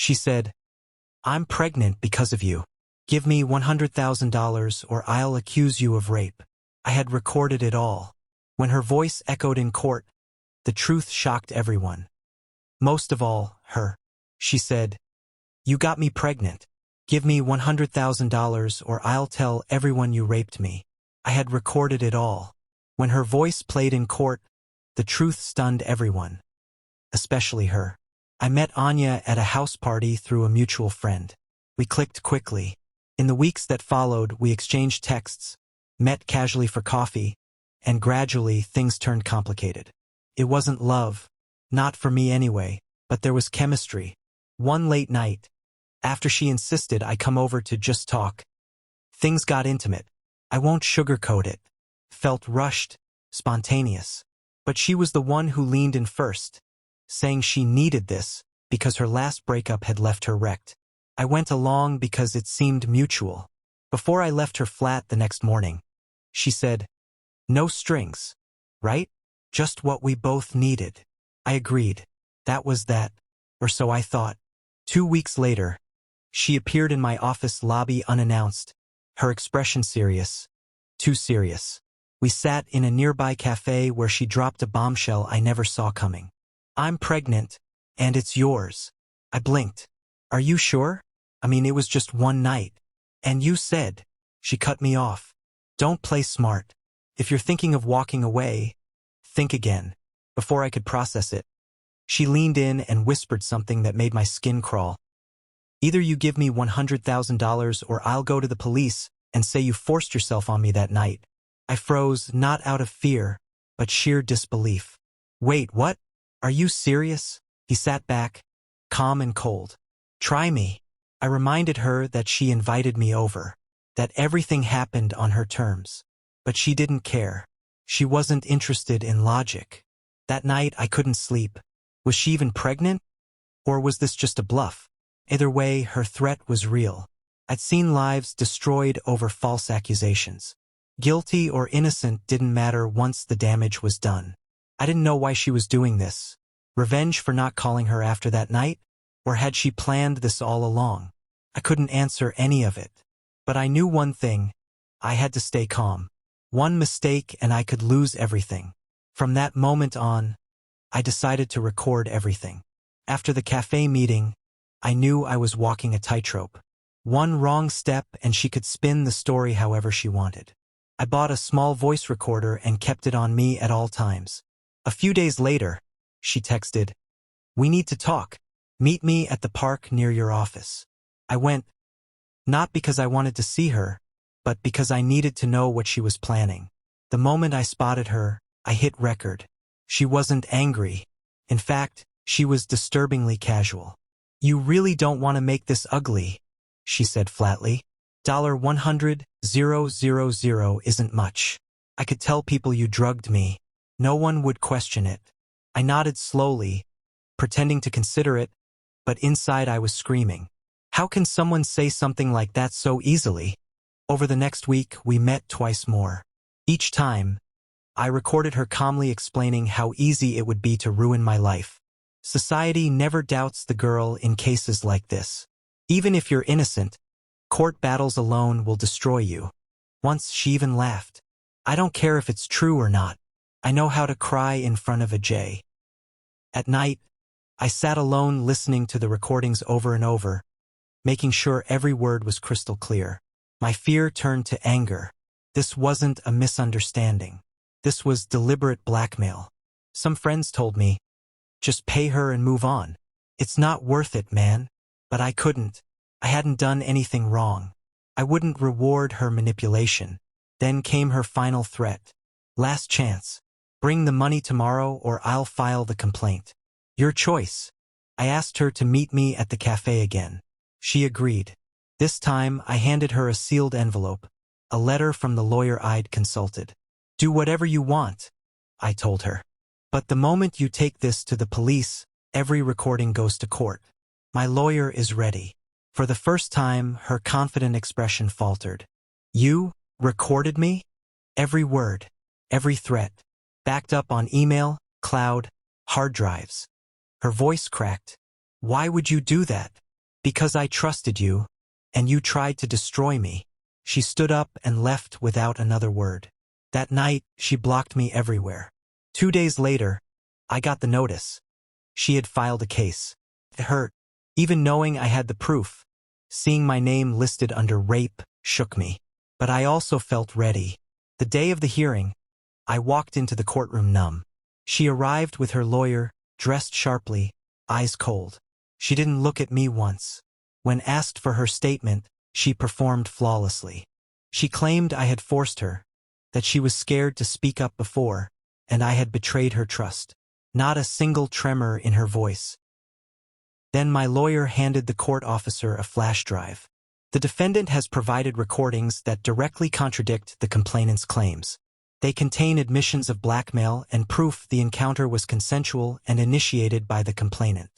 She said, "I'm pregnant because of you. Give me $100,000 or I'll accuse you of rape." I had recorded it all. When her voice echoed in court, the truth shocked everyone. Most of all, her. She said, "You got me pregnant. Give me $100,000 or I'll tell everyone you raped me." I had recorded it all. When her voice played in court, the truth stunned everyone, especially her. I met Anya at a house party through a mutual friend. We clicked quickly. In the weeks that followed, we exchanged texts, met casually for coffee, and gradually things turned complicated. It wasn't love, not for me anyway, but there was chemistry. One late night, after she insisted I come over to just talk, things got intimate. I won't sugarcoat it. Felt rushed, spontaneous. But she was the one who leaned in first, saying she needed this because her last breakup had left her wrecked. I went along because it seemed mutual. Before I left her flat the next morning, she said, "No strings, right? Just what we both needed." I agreed. That was that, or so I thought. 2 weeks later, she appeared in my office lobby unannounced, her expression serious. Too serious. We sat in a nearby cafe where she dropped a bombshell I never saw coming. "I'm pregnant, and it's yours." I blinked. "Are you sure? I mean, it was just one night. And you said," she cut me off, "don't play smart. If you're thinking of walking away, think again." Before I could process it, she leaned in and whispered something that made my skin crawl. "Either you give me $100,000 or I'll go to the police and say you forced yourself on me that night." I froze, not out of fear, but sheer disbelief. "Wait, what? Are you serious?" He sat back, calm and cold. "Try me." I reminded her that she invited me over, that everything happened on her terms. But she didn't care. She wasn't interested in logic. That night I couldn't sleep. Was she even pregnant? Or was this just a bluff? Either way, her threat was real. I'd seen lives destroyed over false accusations. Guilty or innocent didn't matter once the damage was done. I didn't know why she was doing this. Revenge for not calling her after that night? Or had she planned this all along? I couldn't answer any of it. But I knew one thing. I had to stay calm. One mistake and I could lose everything. From that moment on, I decided to record everything. After the cafe meeting, I knew I was walking a tightrope. One wrong step and she could spin the story however she wanted. I bought a small voice recorder and kept it on me at all times. A few days later, she texted, "We need to talk. Meet me at the park near your office." I went, not because I wanted to see her, but because I needed to know what she was planning. The moment I spotted her, I hit record. She wasn't angry. In fact, she was disturbingly casual. "You really don't want to make this ugly," she said flatly. $100,000 isn't much. I could tell people you drugged me. No one would question it. I nodded slowly, pretending to consider it, but inside I was screaming. How can someone say something like that so easily? Over the next week, we met twice more. Each time, I recorded her calmly explaining how easy it would be to ruin my life. Society never doubts the girl in cases like this. Even if you're innocent, court battles alone will destroy you. Once she even laughed. "I don't care if it's true or not. I know how to cry in front of a J." At night, I sat alone listening to the recordings over and over, making sure every word was crystal clear. My fear turned to anger. This wasn't a misunderstanding. This was deliberate blackmail. Some friends told me, "Just pay her and move on. It's not worth it, man." But I couldn't. I hadn't done anything wrong. I wouldn't reward her manipulation. Then came her final threat. "Last chance. Bring the money tomorrow or I'll file the complaint. Your choice." I asked her to meet me at the cafe again. She agreed. This time I handed her a sealed envelope, a letter from the lawyer I'd consulted. "Do whatever you want," I told her. "But the moment you take this to the police, every recording goes to court. My lawyer is ready." For the first time, her confident expression faltered. "You recorded me?" Every word, every threat, backed up on email, cloud, hard drives. Her voice cracked. "Why would you do that?" Because I trusted you, and you tried to destroy me. She stood up and left without another word. That night, she blocked me everywhere. 2 days later, I got the notice. She had filed a case. It hurt. Even knowing I had the proof, seeing my name listed under rape shook me. But I also felt ready. The day of the hearing, I walked into the courtroom numb. She arrived with her lawyer, dressed sharply, eyes cold. She didn't look at me once. When asked for her statement, she performed flawlessly. She claimed I had forced her, that she was scared to speak up before, and I had betrayed her trust. Not a single tremor in her voice. Then my lawyer handed the court officer a flash drive. The defendant has provided recordings that directly contradict the complainant's claims. They contain admissions of blackmail and proof the encounter was consensual and initiated by the complainant.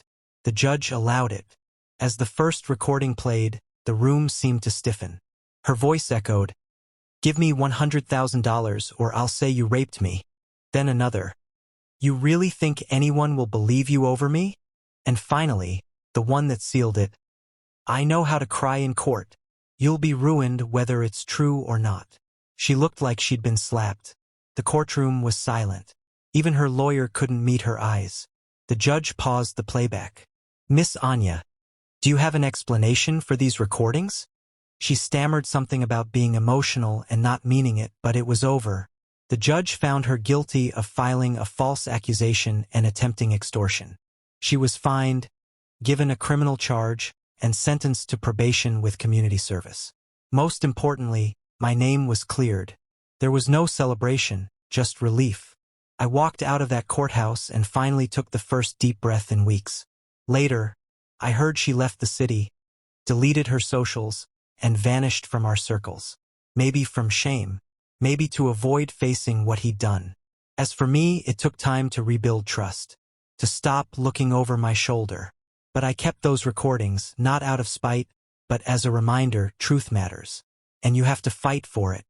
The judge allowed it. As the first recording played, the room seemed to stiffen. Her voice echoed, "Give me $100,000 or I'll say you raped me." Then another, "You really think anyone will believe you over me?" And finally, the one that sealed it, "I know how to cry in court. You'll be ruined whether it's true or not." She looked like she'd been slapped. The courtroom was silent. Even her lawyer couldn't meet her eyes. The judge paused the playback. "Miss Anya, do you have an explanation for these recordings?" She stammered something about being emotional and not meaning it, but it was over. The judge found her guilty of filing a false accusation and attempting extortion. She was fined, given a criminal charge, and sentenced to probation with community service. Most importantly, my name was cleared. There was no celebration, just relief. I walked out of that courthouse and finally took the first deep breath in weeks. Later, I heard she left the city, deleted her socials, and vanished from our circles. Maybe from shame, maybe to avoid facing what he'd done. As for me, it took time to rebuild trust, to stop looking over my shoulder. But I kept those recordings, not out of spite, but as a reminder, truth matters. And you have to fight for it.